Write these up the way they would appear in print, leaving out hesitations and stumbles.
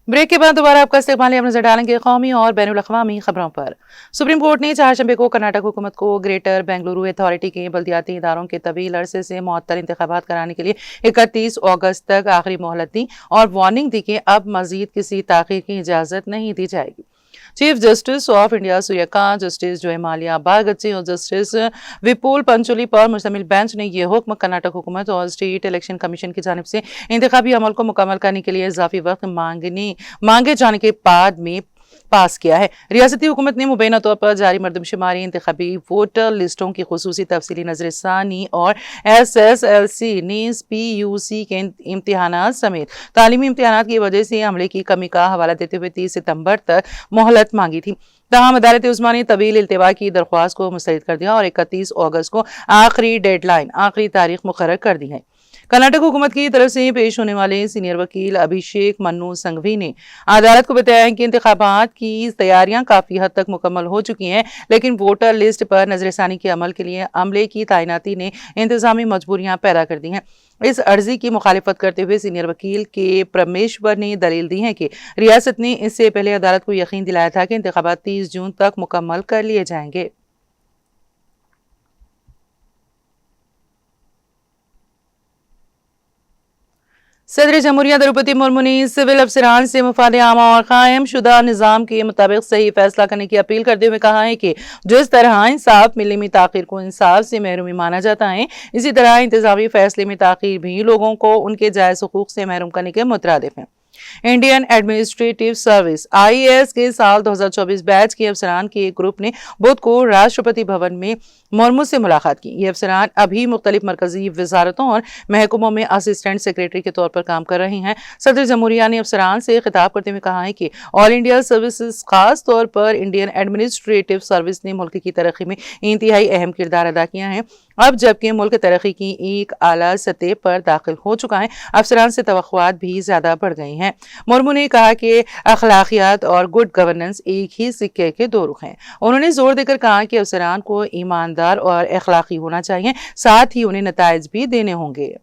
Break के बाद दोबारा आपका इस्तेमाल नजर डालेंगे कौमी और बैनुल अक़वामी खबरों पर। सुप्रीम कोर्ट ने चारशंबे को कर्नाटक हुकूमत को ग्रेटर बेंगलुरु अथॉरिटी के बल्दियाती इदारों के तवील अरसे से मुअत्तल इंतखाबात कराने के लिए 31 अगस्त तक आखिरी मोहलत दी और वार्निंग दी कि अब मजीद किसी ताख़ीर की इजाज़त नहीं दी जाएगी। Chief justice of India Suryakant, justice Joymalya Bagchi और जस्टिस विपुल पंचोली पर मुश्तमिल बेंच ने यह हुक्म कर्नाटक हुकूमत और स्टेट इलेक्शन कमीशन की जानिब से इंतखाबी अमल को मुकम्मल करने के लिए इजाफी वक्त मांगे जाने के बाद में पास किया है। रियासती हुकूमत ने मुबैना तौर पर जारी मरदमशुमारी, इंतखाबी वोटर लिस्टों की खुसूसी तफसीली नजरसानी और SSLC नीज़ PUC के इम्तिहानात समेत तालीमी इम्तिहानात की वजह से अमले की कमी का हवाला देते हुए 30 सितंबर तक मोहलत मांगी थी। तमाम अदालत उस्मा ने तवील इल्तिवा की दरख्वास्त को मुस्तरद कर दिया और 31 अगस्त को आखिरी तारीख मुकर्रर कर दी है। कर्नाटक हुकूमत की तरफ से पेश होने वाले सीनियर वकील अभिषेक मन्नू संघवी ने अदालत को बताया कि इंतखाबात की तैयारियां काफी हद तक मुकम्मल हो चुकी हैं, लेकिन वोटर लिस्ट पर नजरसानी के अमल के लिए अमले की तैनाती ने इंतजामी मजबूरियां पैदा कर दी हैं। इस अर्जी की मुखालिफत करते हुए सीनियर वकील के परमेश्वर ने दलील दी है कि रियासत ने इससे पहले अदालत को यकीन दिलाया था कि इंतखाबात 30 जून तक मुकम्मल कर लिए जाएंगे। सदर जमहूरिया द्रौपदी मुर्मू ने सिविल अफसरान से मुफाद आमा और कायम शुदा निज़ाम के मुताबिक सही फैसला करने की अपील करते हुए कहा है कि जिस तरह इंसाफ मिलने में ताखिर को इंसाफ से महरूमी माना जाता है, इसी तरह इंतजामी फैसले में ताखिर भी लोगों को उनके जायज़ हुकूक से महरूम करने के मुतरादिफ है। इंडियन एडमिनिस्ट्रेटिव सर्विस IAS के साल 2024 बैच के अफसरान के एक ग्रुप ने बुध को राष्ट्रपति भवन में मुर्मू से मुलाकात की। ये अफसरान अभी मुख्तलिफ मरकजी वजारतों और महकमों में असिस्टेंट सेक्रेटरी के तौर पर काम कर रहे हैं। सदर जमहूरिया ने अफसरान से खिताब करते हुए कहा है कि ऑल इंडिया सर्विसेज, खास तौर पर इंडियन एडमिनिस्ट्रेटिव सर्विस ने मुल्क की तरक्की में इंतहाई अहम किरदार अदा किया है। अब जबकि मुल्क तरक्की की एक आला सतह पर दाखिल हो चुका है, अफसरान से तवक्कुआत भी ज्यादा बढ़ गई हैं। मुर्मू ने कहा कि अखलाकियात और गुड गवर्नेंस एक ही सिक्के के दो रुख हैं। उन्होंने जोर देकर कहा कि अफसरान को ईमानदार और अखलाकी होना चाहिए, साथ ही उन्हें नताइज भी देने होंगे।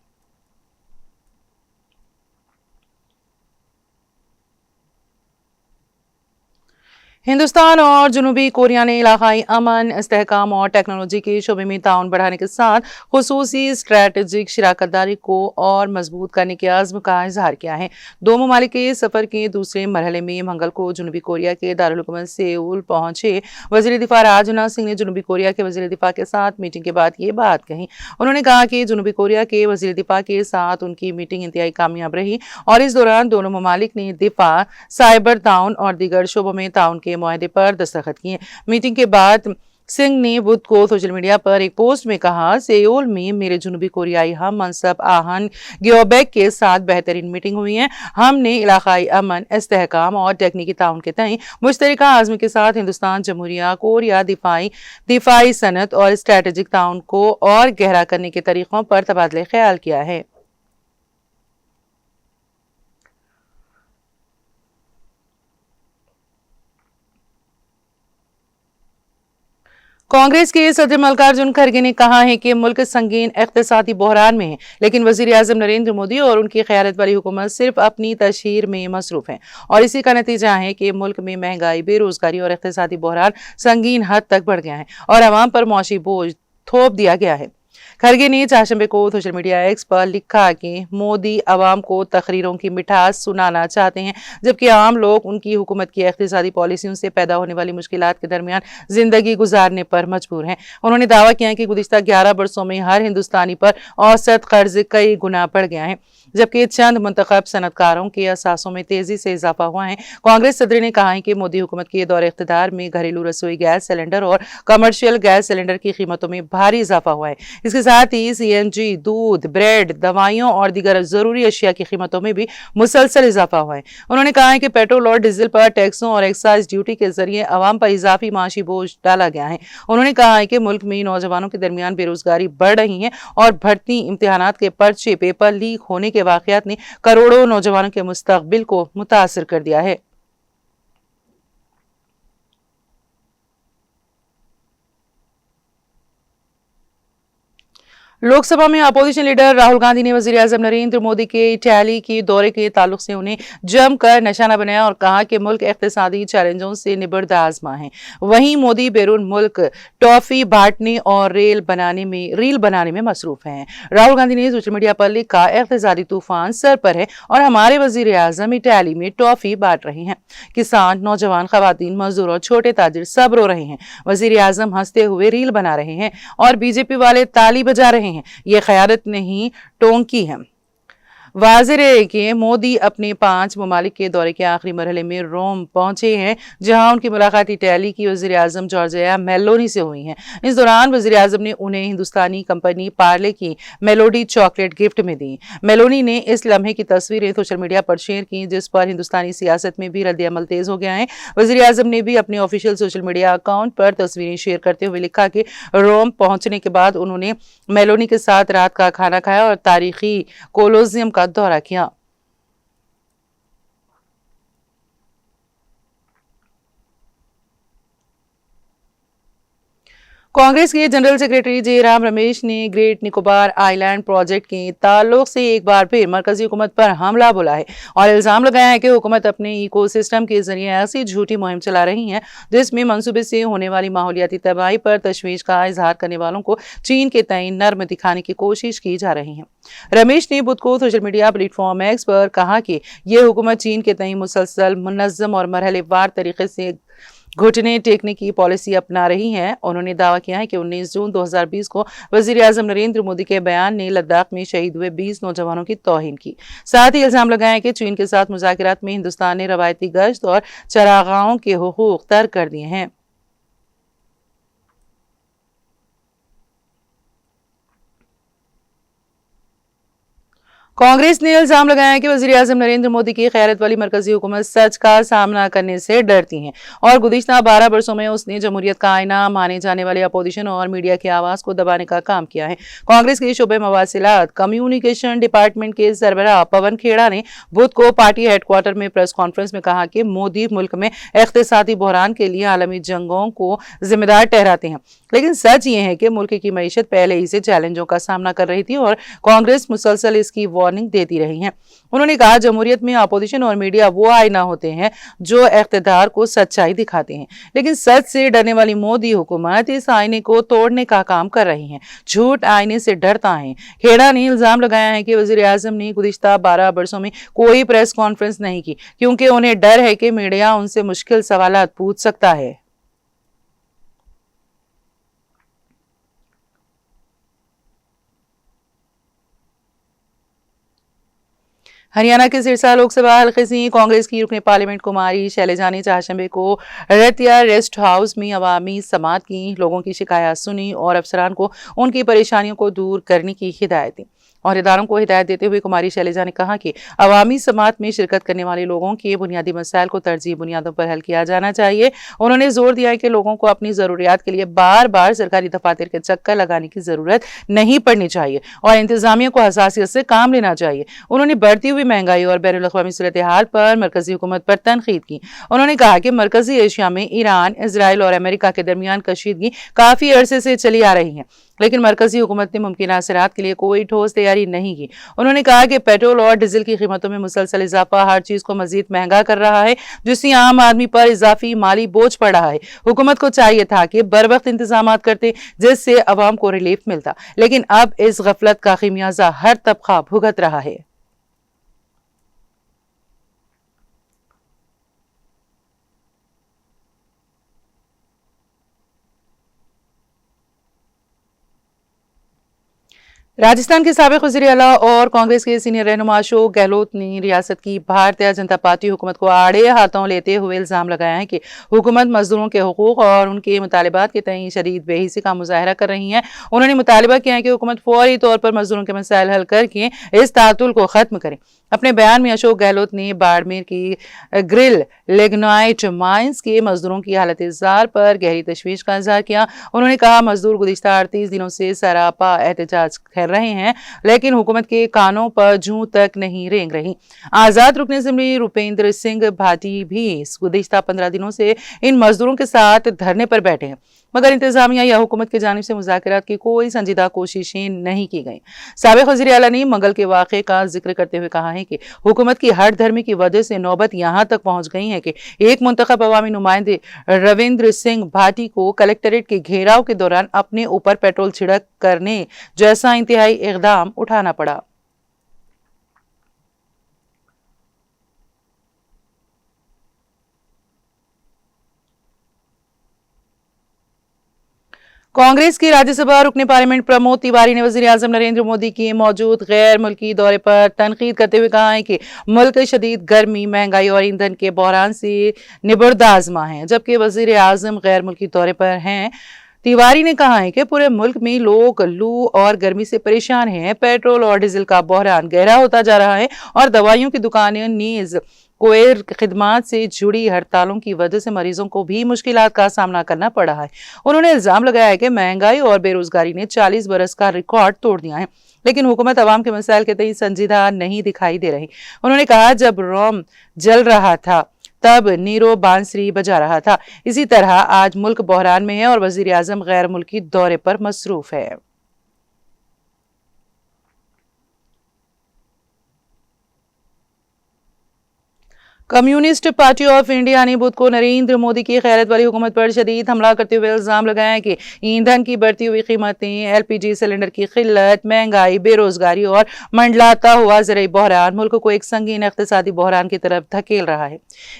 हिंदुस्तान और जनूबी कोरिया ने इलाकाई अमन, इस्तेहकाम और टेक्नोलॉजी के शोबे में ताउन बढ़ाने के साथ खुसूसी स्ट्रैटेजिक शराकतदारी को और मजबूत करने के आज़्म का इजहार किया है। दो ममालिक के सफ़र के दूसरे मरहले में मंगल को जनूबी कोरिया के दारुल हुकूमत सेऊल पहुंचे वज़ीर दिफा राजनाथ सिंह ने जनूबी कोरिया के वज़ीर दिफा के साथ मीटिंग के बाद ये बात कही। उन्होंने कहा कि जनूबी कोरिया के वज़ीर दिफा के साथ उनकी मीटिंग इंतहाई कामयाब रही और इस दौरान दोनों ममालिक ने दिफा, साइबर ताउन और दीगर शोबों में ताउन के मुआहदे पर दस्तखत किए। मीटिंग के बाद सिंह ने बुध को सोशल मीडिया पर एक पोस्ट में कहा, सेऊल में मेरे जनूबी कोरियाई हम मनसब आहन ग्योबेक के साथ बेहतरीन मीटिंग हुई है। हमने इलाकाई अमन, इस्तेहकाम और टेक्निकी ताउन के तय मुश्तरका आज़म के साथ हिंदुस्तान, जमहूरिया कोरिया दिफाई सनत और स्ट्रैटेजिक ताउन को और गहरा करने के तरीकों पर तबादले ख्याल किया है। कांग्रेस के सदर मल्लिकार्जुन खड़गे ने कहा है कि मुल्क संगीन इक़्तिसादी बहरान में है, लेकिन वज़ीर आज़म नरेंद्र मोदी और उनकी क़यादत वाली हुकूमत सिर्फ अपनी तशहीर में मसरूफ़ है और इसी का नतीजा है कि मुल्क में महंगाई, बेरोजगारी और इक़्तिसादी बहरान संगीन हद तक बढ़ गया है और अवाम पर मौशी बोझ थोप दिया गया है। खड़गे ने चारशंबे को सोशल मीडिया एक्स पर लिखा कि मोदी अवाम को तकरीरों की मिठास सुनाना चाहते हैं, जबकि आम लोग उनकी हुकूमत की इक़्तिसादी पॉलिसियों से पैदा होने वाली मुश्किलात के दरमियान जिंदगी गुजारने पर मजबूर हैं। उन्होंने दावा किया कि गुज़िश्ता 11 बरसों में हर हिंदुस्तानी पर औसत कर्ज कई गुना बढ़ गया है। जबकि चंद मुंतखब सनतकारों के असासों में तेजी से इजाफा हुआ है। कांग्रेस सदर ने कहा है कि मोदी हुकूमत के दौर इख्तिदार में घरेलू रसोई गैस सिलेंडर और कमर्शियल गैस सिलेंडर की कीमतों में भारी इजाफा हुआ है। इसके साथ ही सीएनजी, दूध, ब्रेड, दवाइयों और दीगर जरूरी अशिया की कीमतों में भी मुसलसल इजाफा हुआ है। उन्होंने कहा है कि पेट्रोल और डीजल पर टैक्सों और एक्साइज ड्यूटी के जरिए अवाम पर इजाफी माशी बोझ डाला गया है। उन्होंने कहा है कि मुल्क में नौजवानों के दरमियान बेरोजगारी बढ़ रही है और भर्ती इम्तिहानात के पर्चे पेपर लीक होने के वाकयात ने करोड़ों नौजवानों के मुस्तकबिल को मुतासिर कर दिया है। लोकसभा में अपोजिशन लीडर राहुल गांधी ने वजीर आजम नरेंद्र मोदी के इटली के दौरे के ताल्लुक से उन्हें जमकर निशाना बनाया और कहा कि मुल्क इख्तिसादी चैलेंजों से निबर्द आजमा है। वहीं मोदी बैरून मुल्क टॉफी बांटने और रील बनाने में मसरूफ हैं। राहुल गांधी ने सोशल मीडिया पर लिखा, इख्तिसादी तूफान सर पर है और हमारे वजीर आजम इटली में टॉफी बांट रहे हैं। किसान, नौजवान, खवातीन, मजदूर और छोटे ताजिर सब रो रहे हैं। वजीर आजम हंसते हुए रील बना रहे हैं और बीजेपी वाले ताली बजा रहे हैं। ये क़यादत नहीं, टोंकी है। वाज़ेह है कि मोदी अपने 5 ममालिक के दौरे के आखिरी मरहले में रोम पहुंचे हैं, जहां उनकी मुलाकात इटली की वज़ीर आज़म जॉर्जिया मेलोनी से हुई है। इस दौरान वज़ीर आज़म ने उन्हें हिंदुस्तानी कंपनी पार्ले की मेलोडी चॉकलेट गिफ्ट में दी। मेलोनी ने इस लम्हे की तस्वीरें सोशल मीडिया पर शेयर की, जिस पर हिंदुस्तानी सियासत में भी रद्द-ए-अमल तेज हो गया है। वज़ीर आज़म ने भी अपने ऑफिशियल सोशल मीडिया अकाउंट पर तस्वीरें शेयर करते हुए लिखा कि रोम पहुंचने के बाद उन्होंने मेलोनी के साथ रात का खाना खाया और तारीखी कोलोसियम का दौरा किया। कांग्रेस के जनरल सेक्रेटरी जयराम रमेश ने ग्रेट निकोबार आइलैंड प्रोजेक्ट के ताल्लुक से एक बार फिर मरकजी हुकूमत पर हमला बोला है और इल्जाम लगाया है कि हुकूमत अपने इकोसिस्टम के जरिए ऐसी झूठी मुहिम चला रही है जिसमें मंसूबे से होने वाली माहौलियाती तबाही पर तशवीश का इजहार करने वालों को चीन के तय नर्म दिखाने की कोशिश की जा रही है। रमेश ने बुध को सोशल मीडिया प्लेटफॉर्म एक्स पर कहा कि यह हुकूमत चीन के तय मुसलसल, मुनज़्ज़म और मरहलेवार तरीके से घुटने टेकने की पॉलिसी अपना रही है। उन्होंने दावा किया है कि 19 जून 2020 को वजीर आजम नरेंद्र मोदी के बयान ने लद्दाख में शहीद हुए 20 नौजवानों की तौहीन की। साथ ही इल्जाम लगाया कि चीन के साथ मुज़ाकरात में हिंदुस्तान ने रवायती गश्त और चरागाहों के हुकूक तर्क कर दिए हैं। कांग्रेस ने इल्जाम लगाया कि वज़ीर आज़म नरेंद्र मोदी की क़यादत वाली मरकजी हुकूमत सच का सामना करने से डरती है और गुज़िश्ता 12 बरसों में उसने जमहूरियत का आईना माने जाने वाले अपोजिशन और मीडिया की आवाज़ को दबाने का काम किया है। कांग्रेस के शोबे मवासिलात कम्युनिकेशन डिपार्टमेंट के सरबराह पवन खेड़ा ने बुध को पार्टी हेडक्वार्टर में प्रेस कॉन्फ्रेंस में कहा कि मोदी मुल्क में इक़्तिसादी बहरान के लिए आलमी जंगों को जिम्मेदार ठहराते हैं, लेकिन सच ये है कि मुल्क की मईशत पहले ही से चैलेंजों का सामना कर रही थी और कांग्रेस मुसलसल इसकी वार्निंग देती रही है। उन्होंने कहा, जमहूरियत में अपोजिशन और मीडिया वो आईना होते हैं जो इख्तिदार को सच्चाई दिखाते हैं, लेकिन सच से डरने वाली मोदी हुकूमत इस आईने को तोड़ने का काम कर रही है। झूठ आईने से डरता है। खेड़ा ने इल्जाम लगाया है कि वज़ीर आज़म ने गुज़िश्ता 12 बरसों में कोई प्रेस कॉन्फ्रेंस नहीं की क्योंकि उन्हें डर है कि मीडिया उनसे मुश्किल सवालात पूछ सकता है। हरियाणा के सिरसा लोकसभा हल्के से कांग्रेस की रुकने पार्लियामेंट कुमारी शैलजा ने चारशंबे को रतिया रेस्ट हाउस में अवामी समात की लोगों की शिकायत सुनी और अफसरान को उनकी परेशानियों को दूर करने की हिदायत दी। और इदारों को हिदायत देते हुए कुमारी शैलजा ने कहा कि अवामी समात में शिरकत करने वाले लोगों के बुनियादी मसाइल को तरजीह बुनियादों पर हल किया जाना चाहिए। उन्होंने जोर दिया कि लोगों को अपनी ज़रूरियात के लिए बार बार सरकारी दफातर के चक्कर लगाने की ज़रूरत नहीं पड़नी चाहिए और इंतजामिया को हसासियत से काम लेना चाहिए। उन्होंने बढ़ती हुई महंगाई और बैनुल अक़वामी सूरत हाल पर मरकजी हुकूमत पर तनकीद की। उन्होंने कहा कि मरकजी एशिया में ईरान, इसराइल और अमेरिका के दरमियान कशीदगी काफ़ी अरसे से चली आ रही है, लेकिन मरकजी हुकूमत ने मुमकिन असरात के लिए कोई ठोस तैयारी नहीं की। उन्होंने कहा कि पेट्रोल और डीजल की कीमतों में मुसलसल इजाफा हर चीज को मजीद महंगा कर रहा है, जिससे आम आदमी पर इजाफी माली बोझ पड़ रहा है। हुकूमत को चाहिए था कि बर वक्त इंतजाम करते जिससे अवाम को रिलीफ मिलता, लेकिन अब इस गफलत का खमियाजा हर तबका भुगत रहा है। राजस्थान के साबिक वज़ीर आला और कांग्रेस के सीनियर रहनुमा अशोक गहलोत ने रियासत की भारतीय जनता पार्टी हुकूमत को आड़े हाथों लेते हुए इल्जाम लगाया है कि हुकूमत मजदूरों के हुकूक और उनके मुतालिबात के तई शदीद बेहिसी का मुजाहरा कर रही है। उन्होंने मुतालबा किया है कि हुकूमत फौरी तौर पर मजदूरों के मसाइल हल करके इस तातुल को खत्म करे। अपने बयान में अशोक गहलोत ने बाड़मेर की ग्रिल लिग्नाइट माइंस के मजदूरों की हालत जार पर गहरी तशवीश का इजहार किया। उन्होंने कहा, मजदूर गुज़िश्ता 38 दिनों से सरापा एहतजाज कर रहे हैं, लेकिन हुकूमत के कानों पर जूं तक नहीं रेंग रही। आजाद रुकन असेंबली रुपेंद्र सिंह भाटी भी गुज़िश्ता 15 दिनों से इन मजदूरों के साथ धरने पर बैठे हैं, मगर इंतजामिया या हुकूमत की जानिब से मुज़ाकरात की कोई संजीदा कोशिशें नहीं की गई। साबिक वज़ीर आला ने मंगल के वाक़े का जिक्र करते हुए कहा है कि हुकूमत की हट धर्मी की वजह से नौबत यहाँ तक पहुंच गई है कि एक मुंतखब अवामी नुमाइंदे रविंद्र सिंह भाटी को कलेक्टरेट के घेराव के दौरान अपने ऊपर पेट्रोल छिड़क करने जैसा इंतहाई इक़दाम उठाना पड़ा। कांग्रेस के राज्यसभा रुकने पार्लियामेंट प्रमोद तिवारी ने वज़ीर आज़म नरेंद्र मोदी के मौजूद गैर मुल्की दौरे पर तनकीद करते हुए कहा है कि मुल्क शदीद गर्मी, महंगाई और ईंधन के बहरान से निबर्दाज़मा है, जबकि वज़ीर आज़म गैर मुल्की दौरे पर हैं। तिवारी ने कहा है कि पूरे मुल्क में लोग लू और गर्मी से परेशान हैं। पेट्रोल और डीजल का बहरान गहरा होता जा रहा है और दवाइयों की दुकानें नीज कोयर खिदमात से जुड़ी हड़तालों की वजह से मरीजों को भी मुश्किलात का सामना करना पड़ रहा है। उन्होंने इल्जाम लगाया है कि महंगाई और बेरोजगारी ने 40 बरस का रिकॉर्ड तोड़ दिया है, लेकिन हुकूमत अवाम के मसाइल के तई संजीदा नहीं दिखाई दे रही। उन्होंने कहा, जब रोम जल रहा था तब नीरो बांसुरी बजा रहा था। इसी तरह आज मुल्क बहरान में है और वज़ीर आज़म गैर मुल्की दौरे पर मसरूफ है। कम्युनिस्ट पार्टी ऑफ इंडिया ने बुध को नरेंद्र मोदी की खैरत वाली हुकूमत पर शदीद हमला करते हुए इल्जाम लगाया कि ईंधन की बढ़ती हुई कीमतें, एलपीजी सिलेंडर की किल्लत, महंगाई, बेरोजगारी और मंडलाता हुआ ज़राई बहरान मुल्क को एक संगीन इक़्तिसादी बहरान की तरफ धकेल रहा है।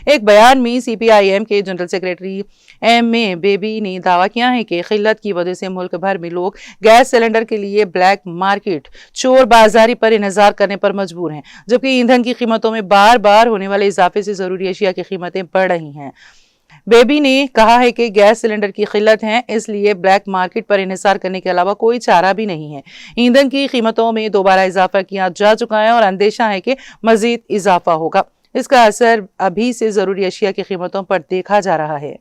एक बयान में CPIM के जनरल सेक्रेटरी MA बेबी ने दावा किया है कि किल्लत की वजह से मुल्क भर में लोग गैस सिलेंडर के लिए ब्लैक मार्केट, चोर बाजारी पर इंतजार करने पर मजबूर हैं, जबकि ईंधन की कीमतों में बार बार होने वाले इजाफे से जरूरी अशिया की कीमतें बढ़ रही हैं। बेबी ने कहा है कि गैस सिलेंडर की किल्लत है, इसलिए ब्लैक मार्केट पर इन्हिसार करने के अलावा कोई चारा भी नहीं है। ईंधन की कीमतों में दोबारा इजाफा किया जा चुका है और अंदेशा है कि मजीद इजाफा होगा। इसका असर अभी से जरूरी अशिया की कीमतों पर देखा जा रहा है।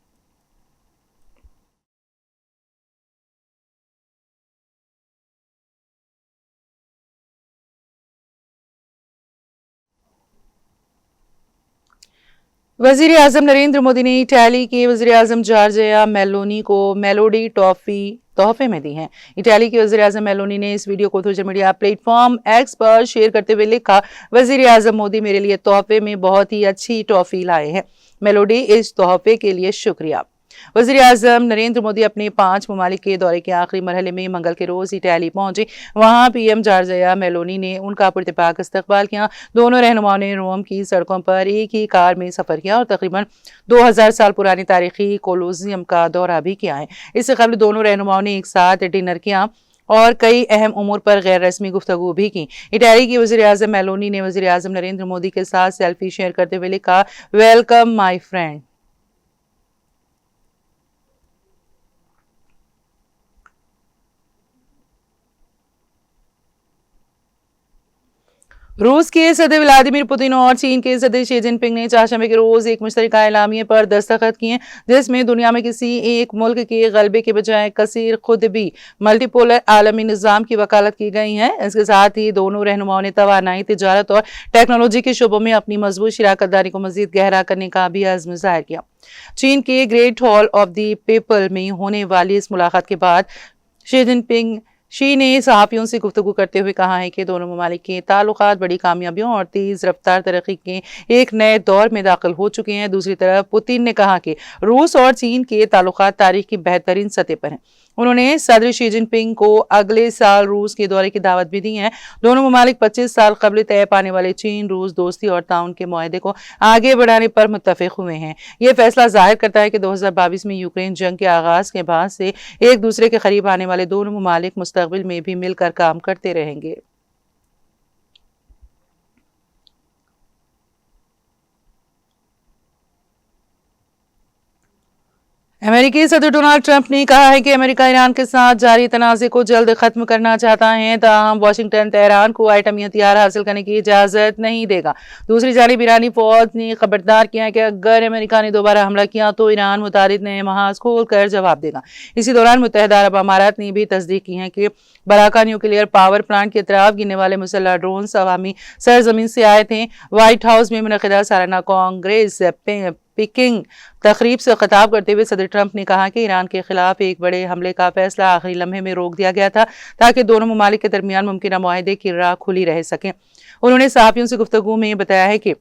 वज़ीर आज़म नरेंद्र मोदी ने इटाली के वज़ीर आज़म जॉर्जिया मेलोनी को मेलोडी टॉफी तोहफे में दी हैं। इटाली के वज़ीर आज़म मेलोनी ने इस वीडियो को सोशल मीडिया प्लेटफॉर्म एक्स पर शेयर करते हुए लिखा, वज़ीर आज़म मोदी मेरे लिए तोहफे में बहुत ही अच्छी टॉफी लाए हैं। मेलोडी, इस तोहफे के लिए शुक्रिया। वज़ीर आज़म नरेंद्र मोदी अपने 5 ममालिक के दौरे के आखिरी मरहले में मंगल के रोज इटाली पहुंचे। वहां PM जॉर्जिया मेलोनी ने उनका पुरतपाक इस्तकबाल किया। दोनों रहनुमाओं ने रोम की सड़कों पर एक ही कार में सफर किया और तकरीबन 2000 साल पुरानी तारीखी कोलोसियम का दौरा भी किया है। इससे कबल दोनों रहनुमाओं ने एक साथ डिनर किया और कई अहम उमूर पर गैर रस्मी गुफ्तगू भी की। इटाली की वज़ीर आज़म मेलोनी ने वज़ीर आज़म नरेंद्र मोदी के साथ सेल्फी शेयर करते हुए लिखा, वेलकम माई फ्रेंड। रूस के सदर व्लादिमीर पुतिन और चीन के सदर शी जिनपिंग ने चारशंबे के रोज एक मुश्तरका एलामिया पर दस्तखत किए, जिसमें दुनिया में किसी एक मुल्क के गलबे के बजाय कसीर खुद भी मल्टीपोलर आलमी निज़ाम की वकालत की गई है। इसके साथ ही दोनों रहनुमाओं ने तवानाई, तिजारत और टेक्नोलॉजी के शोबों में अपनी मजबूत शराकतदारी को मजीद गहरा करने का भी अज़्म ज़ाहिर किया। चीन के great hall of the people में होने वाली इस मुलाकात के बाद शी ने सहाफ़ियों से गुफ्तगू करते हुए कहा है कि दोनों ममालिक के ताल्लुकात बड़ी कामयाबियों और तेज़ रफ्तार तरक्की के एक नए दौर में दाखिल हो चुके हैं। दूसरी तरफ पुतिन ने कहा कि रूस और चीन के ताल्लुकात तारीख की बेहतरीन सतह पर हैं। उन्होंने सदर शी जिनपिंग को अगले साल रूस के दौरे की दावत भी दी है। दोनों ममालिक 25 साल कबल तय पाने वाले चीन रूस दोस्ती और ताउन के मुआहदे को आगे बढ़ाने पर मुत्तफिक हुए हैं। ये फैसला जाहिर करता है कि 2022 में यूक्रेन जंग के आगाज के बाद से एक दूसरे के करीब आने वाले दोनों ममालिक मुस्तकबिल में भी मिलकर काम करते रहेंगे। अमेरिकी सदर डोनाल्ड ट्रंप ने कहा है कि अमेरिका ईरान के साथ जारी तनाज़े को जल्द खत्म करना चाहता है, ताहम वाशिंगटन तेहरान को एटमी हथियार हासिल करने की इजाज़त नहीं देगा। दूसरी जानिब ईरानी फौज ने खबरदार किया है कि अगर अमेरिका ने दोबारा हमला किया तो ईरान मुतारिद नए महाज खोल कर जवाब देगा। इसी दौरान मुत्तहिदा अरब अमारात ने भी तस्दीक की है कि बराका न्यूक्लियर पावर प्लांट के तरफ गिरने वाले मुसल्लह ड्रोन अवामी सरजमीन से आए थे। व्हाइट हाउस में मुनक़िदा सालाना कांग्रेस पीकिंग तकरीब से खिताब करते हुए सदर ट्रंप ने कहा कि ईरान के खिलाफ एक बड़े हमले का फैसला आखिरी लम्हे में रोक दिया गया था ताकि दोनों ममालिक के दरमियान मुमकिन मुआहदे की राह खुली रह सके। उन्होंने सहाफ़ियों से गुफ्तगू में बताया है कि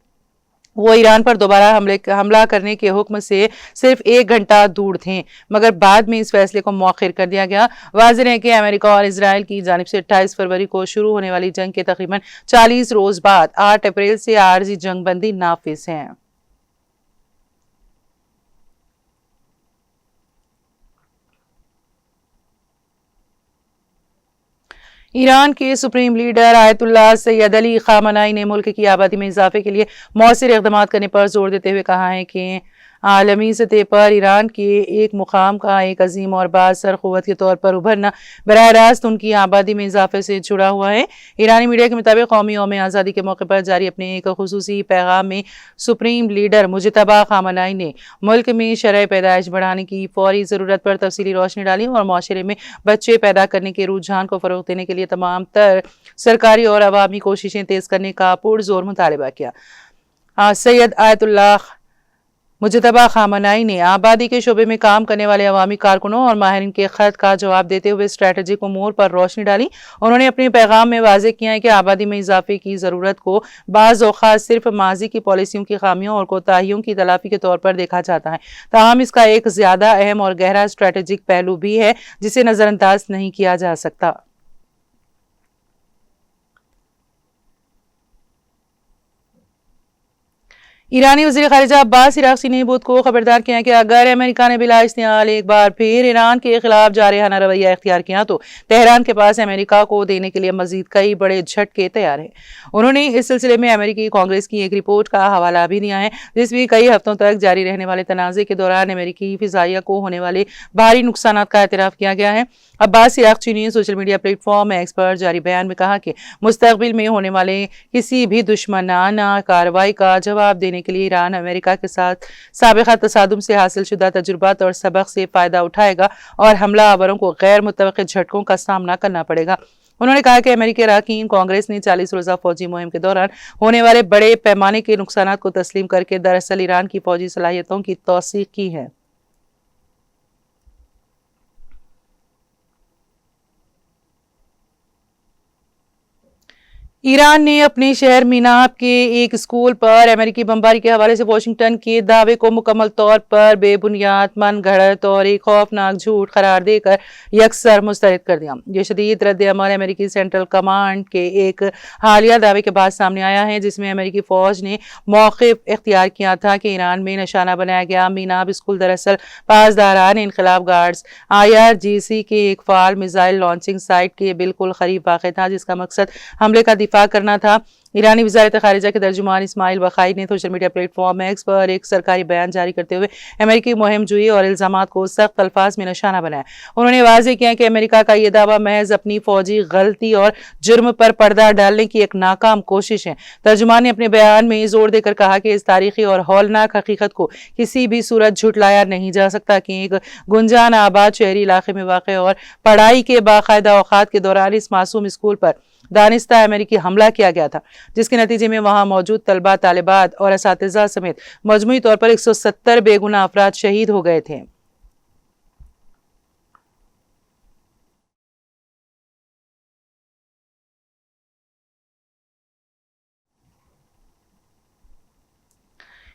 वो ईरान पर दोबारा हमला करने के हुक्म से सिर्फ 1 घंटा दूर थे, मगर बाद में इस फैसले को मौखिर कर दिया गया। वाज़ेह है कि अमेरिका और इसराइल की जानिब से 28 फरवरी को शुरू होने वाली जंग के तकरीबन 40 रोज बाद 8 अप्रैल से आर्जी जंगबंदी नाफिज है। ईरान के supreme leader Ayatollah Syed Ali खामनाई ने मुल्क की आबादी में इजाफे के लिए मौसर इक़दाम करने पर जोर देते हुए कहा है कि आलमी सतह पर ईरान के एक मुकाम का एक अजीम और बासर क़ुव्वत के तौर पर उभरना बराह रास्त उनकी आबादी में इजाफे से जुड़ा हुआ है। ईरानी मीडिया के मुताबिक कौमी यौम आज़ादी के मौके पर जारी अपने एक खुसूसी पैगाम में सुप्रीम लीडर मुजतबा खामनाई ने मुल्क में शरह पैदाइश बढ़ाने की फौरी ज़रूरत पर तफसीली रोशनी डाली और माशरे में बच्चे पैदा करने के रुझान को फ़रोग़ देने के लिए तमाम तर सरकारी और अवामी कोशिशें तेज़ करने का पुरज़ोर मुतालबा किया। सैयद आयतुल्लाह मुजतबा खामनाई ने आबादी के शोबे में काम करने वाले अवामी कारकुनों और माहिरीन के खत का जवाब देते हुए स्ट्रेटजिक उमूर पर रोशनी डाली। उन्होंने अपने पैगाम में वाज़ेह किया है कि आबादी में इजाफे की ज़रूरत को बाज़ औक़ात सिर्फ माजी की पॉलिसियों की खामियों और कोताहियों की तलाफी के तौर पर देखा जाता है, ताहम इसका एक ज़्यादा अहम और गहरा स्ट्रेटजिक पहलू भी है जिसे नज़रअंदाज नहीं किया जा सकता। ईरानी वज़ीर ख़ारिजा अब्बास इराक़ची ने बुध को खबरदार किया कि अगर अमेरिका ने बिला इस्तेमाल एक बार फिर ईरान के खिलाफ जारहाना रवैया इख्तियार किया तो तेहरान के पास अमेरिका को देने के लिए मजीद कई बड़े झटके तैयार हैं। उन्होंने इस सिलसिले में अमेरिकी कांग्रेस की एक रिपोर्ट का हवाला भी दिया है जिसमें कई हफ्तों तक जारी रहने वाले तनाज़े के दौरान अमेरिकी फ़िज़ाइया को होने वाले भारी नुकसान का एतराफ़ किया गया है। अब्बास इराक़ची ने सोशल मीडिया प्लेटफॉर्म एक्स पर जारी बयान में कहा कि मुस्तक़बिल में होने वाले किसी भी दुश्मनाना कार्रवाई का जवाब देने के लिए ईरान अमेरिका के साथ साबिक़ा तसादुम से हासिल शुदा तजुर्बात और सबक से फ़ायदा उठाएगा और हमला आवरों को गैर मुतवक्किल झटकों का सामना करना पड़ेगा। उन्होंने कहा कि अमेरिकी अरकान कांग्रेस ने 40 रोज़ा फौजी मुहिम के दौरान होने वाले बड़े पैमाने के नुकसान को तस्लीम करके दरअसल ईरान की फौजी सलाहियतों की तौसीक़ की है। ईरान ने अपने शहर मीनाब के एक स्कूल पर अमेरिकी बमबारी के हवाले से वाशिंगटन के दावे को मुकम्मल तौर पर बेबुनियाद, मनगढ़ंत और एक खौफनाक झूठ करार देकर यकसर मुस्तरद कर दिया। ये शदीद रद्द-ए-अमल अमेरिकी सेंट्रल कमांड के एक हालिया दावे के बाद सामने आया है जिसमें अमेरिकी फ़ौज ने मौक़िफ़ इख्तियार किया था कि ईरान में निशाना बनाया गया मीनाब स्कूल दरअसल पासदारान इनक़िलाब गार्ड्स IRGC के एक फ़ाल मिसाइल लॉन्चिंग साइट के बिल्कुल करीब वाक़ था जिसका मकसद हमले का दिफा करना था। ईरानी वज़ारत ख़ारिजा के तर्जुमान इस्माइल बखाई ने सोशल मीडिया प्लेटफॉर्म एक्स पर एक सरकारी बयान जारी करते हुए अमेरिकी मुहिम जुई और इल्ज़ामात को सख्त अल्फाज में निशाना बनाया। उन्होंने वाज़ेह किया कि अमेरिका का यह दावा महज अपनी फौजी गलती और जुर्म पर पर्दा डालने की एक नाकाम कोशिश है। तर्जुमान ने अपने बयान में जोर देकर कहा कि इस तारीखी और हौलनाक हकीकत को किसी भी सूरत झुटलाया नहीं जा सकता कि एक गुंजान आबाद शहरी इलाके में वाक़ और पढ़ाई के बाकायदा औक़ात के दौरान इस मासूम स्कूल पर दानिस्ता अमेरिकी हमला किया गया था जिसके नतीजे में वहां मौजूद तलबा, तालिबात और असातिज़ा समेत मजमूई तौर पर 170 बेगुनाह अफराद शहीद हो गए थे।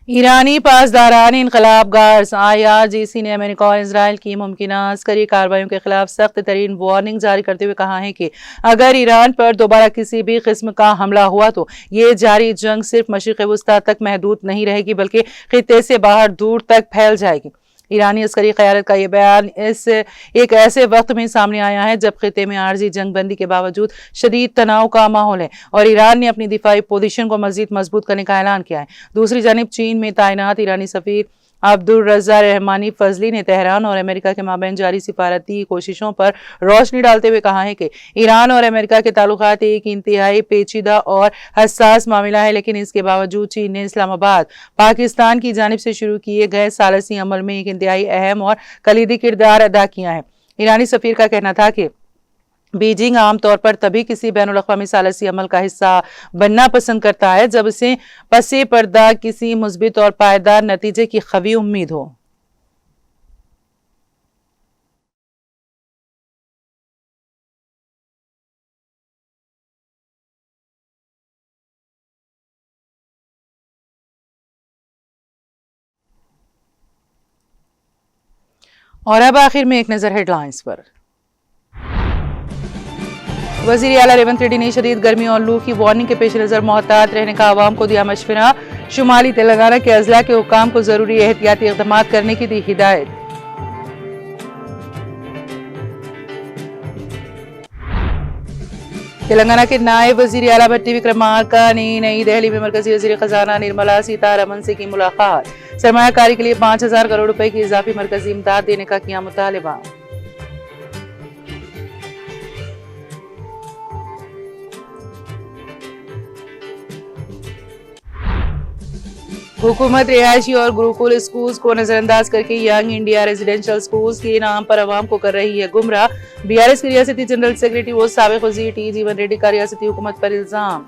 ईरानी पासदारान इनकलाब गार्ड्स IRGC ने अमेरिका और इसराइल की मुमकिना अस्करी कार्रवाइयों के खिलाफ सख्त तरीन वार्निंग जारी करते हुए कहा है कि अगर ईरान पर दोबारा किसी भी किस्म का हमला हुआ तो ये जारी जंग सिर्फ मशरिक़ वस्ता तक महदूद नहीं रहेगी बल्कि खित्ते से बाहर दूर तक फैल जाएगी। ईरानी अस्करी क़यादत का ये बयान एक ऐसे वक्त में सामने आया है जब खित्ते में आर्जी जंगबंदी के बावजूद शदीद तनाव का माहौल है और ईरान ने अपनी दिफाई पोजीशन को मजीद मजबूत करने का ऐलान किया है। दूसरी जानिब चीन में तैनात ईरानी सफीर अब्दुल रज़्ज़ा रहमानी फजली ने तेहरान और अमेरिका के माबैन जारी सिफारती कोशिशों पर रोशनी डालते हुए कहा है कि ईरान और अमेरिका के ताल्लुकात एक इंतहाई पेचीदा और हसास मामला है, लेकिन इसके बावजूद चीन ने इस्लामाबाद पाकिस्तान की जानिब से शुरू किए गए सालसी अमल में एक इंतहाई अहम और कलीदी किरदार अदा किया है। ईरानी सफीर का कहना था कि बीजिंग आमतौर पर तभी किसी बैनुल अक़वामी सालसी अमल का हिस्सा बनना पसंद करता है जब उसे पसे पर्दा किसी मुस्बित और पायदार नतीजे की ख़वी उम्मीद हो। और अब आखिर में एक नज़र हेडलाइंस पर। वज़ीर आला रेवंत रेड्डी ने शदीद गर्मी और लू की वार्निंग के पेश नज़र मोहतात रहने का आवाम को दिया मशवरा। शुमाली तेलंगाना के अजला के हुक्काम को जरूरी एहतियाती इक़दाम करने की दी हिदायत। तेलंगाना के नायब वज़ीर आला भट्टी विक्रमार्का ने नई दिल्ली में मरकजी वज़ीर खजाना निर्मला सीतारमण से की मुलाकात। सरमायाकारी के लिए 5000 करोड़ रुपए की इजाफी मरकजी इमदाद देने का किया मुतालबा। हुकूमत रिहायशी और गुरुकुल स्कूल्स को नजरअंदाज करके यंग इंडिया रेजिडेंशियल स्कूल्स के नाम पर अवाम को कर रही है गुमराह। BRS के रियासती जनरल सेक्रेटरी व साबिक वज़ीर T जीवन रेड्डी का रियासती हुकूमत पर इल्जाम।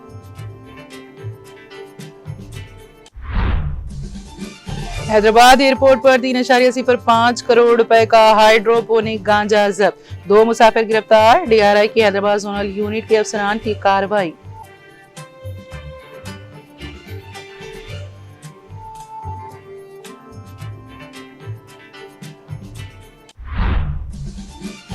हैदराबाद एयरपोर्ट पर 3.05 करोड़ रुपए का हाइड्रोपोनिक गांजा जब्त। 2 मुसाफिर गिरफ्तार। DRI की हैदराबाद जोनल यूनिट के अफसरान की कार्रवाई।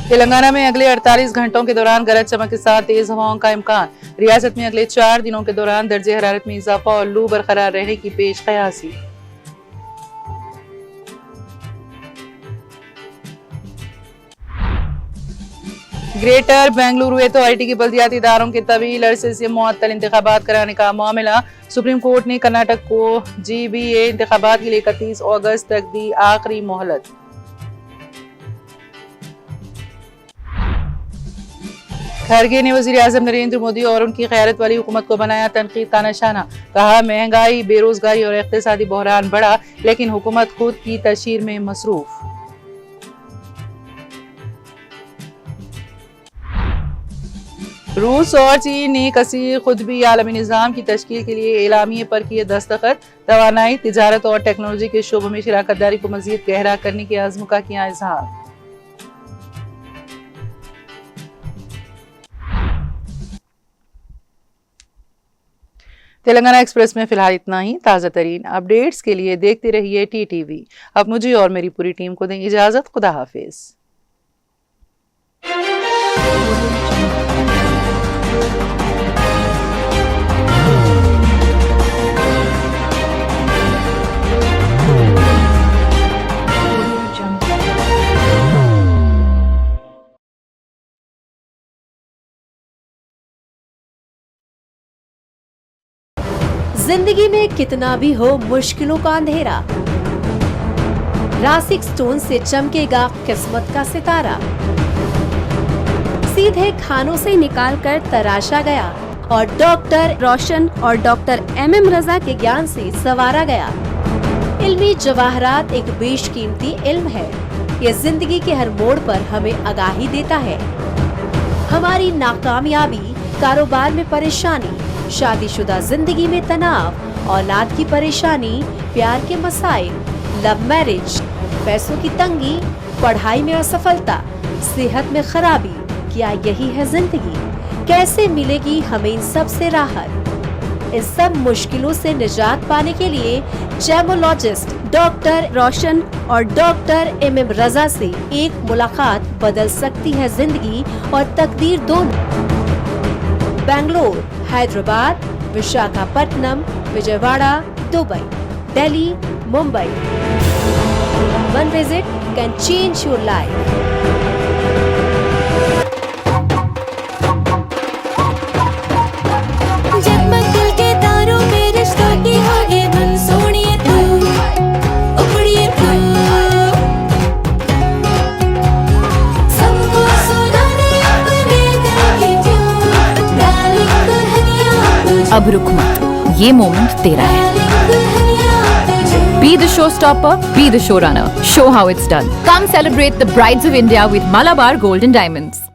तेलंगाना में अगले 48 घंटों के दौरान गरज चमक के साथ तेज हवाओं का इम्कान। रियासत में अगले 4 दिनों के दौरान दर्जे हरारत में इजाफा और लू बरकरार रहने की पेश कयासी। ग्रेटर बेंगलुरु अथॉरिटी की बल्दियाती इदारों के तवील अरसे से मुअत्तल इंतखाबात कराने का मामला। सुप्रीम कोर्ट ने कर्नाटक को GBA इंतखाबात के लिए 31 अगस्त तक दी आखिरी मोहलत। खरगे ने वज़ीर आज़म नरेंद्र मोदी और उनकी क़यादत वाली हुकूमत को बनाया तनकीद का निशाना। कहा महंगाई, बेरोजगारी और इक़्तिसादी बहरान बढ़ा, लेकिन हुकूमत खुद की तशहीर में मसरूफ। रूस और चीन ने कसीर खुदबी आलमी निज़ाम की तश्कील के लिए एलामिये पर किए दस्तखत। तवानाई, तिजारत और टेक्नोलॉजी के शोबों में शराकत दारी को मज़ीद गहरा करने के अज़्म का किया इज़हार। तेलंगाना एक्सप्रेस में फिलहाल इतना ही। ताज़ा तरीन अपडेट्स के लिए देखते रहिए TTV। अब मुझे और मेरी पूरी टीम को दें इजाज़त। खुदा हाफिज। जिंदगी में कितना भी हो मुश्किलों का अंधेरा, रासिक स्टोन से चमकेगा किस्मत का सितारा। सीधे खानों से निकाल कर तराशा गया और डॉक्टर रोशन और डॉक्टर MM रजा के ज्ञान से संवारा गया। इल्मी जवाहरात एक बेशकीमती इल्म है। ये जिंदगी के हर मोड़ पर हमें आगाही देता है। हमारी नाकामयाबी, कारोबार में परेशानी, शादीशुदा जिंदगी में तनाव, औलाद की परेशानी, प्यार के मसाइल, लव मैरिज, पैसों की तंगी, पढ़ाई में असफलता, सेहत में खराबी, क्या यही है जिंदगी? कैसे मिलेगी हमें इन सब से राहत? इन सब मुश्किलों से निजात पाने के लिए जेमोलॉजिस्ट डॉक्टर रोशन और डॉक्टर MM रजा से एक मुलाकात बदल सकती है जिंदगी और तकदीर दोनों। Bangalore, Hyderabad, Visakhapatnam, Vijayawada, Dubai, Delhi, Mumbai. One visit can change your life. जगमग दिल के तारों में रिश्तों की आगे धुन सोनिए तू उखड़िए तू सबको सुनाने अपने दिल की ट्यून डार्लिंग दुल्हनिया तुझे अब रुक मत, ये मोमेंट तेरा है। डार्लिंग दुल्हनिया तुझे Be the showstopper, be the showrunner. Show how it's done. Come celebrate the brides of India with Malabar Gold and Diamonds.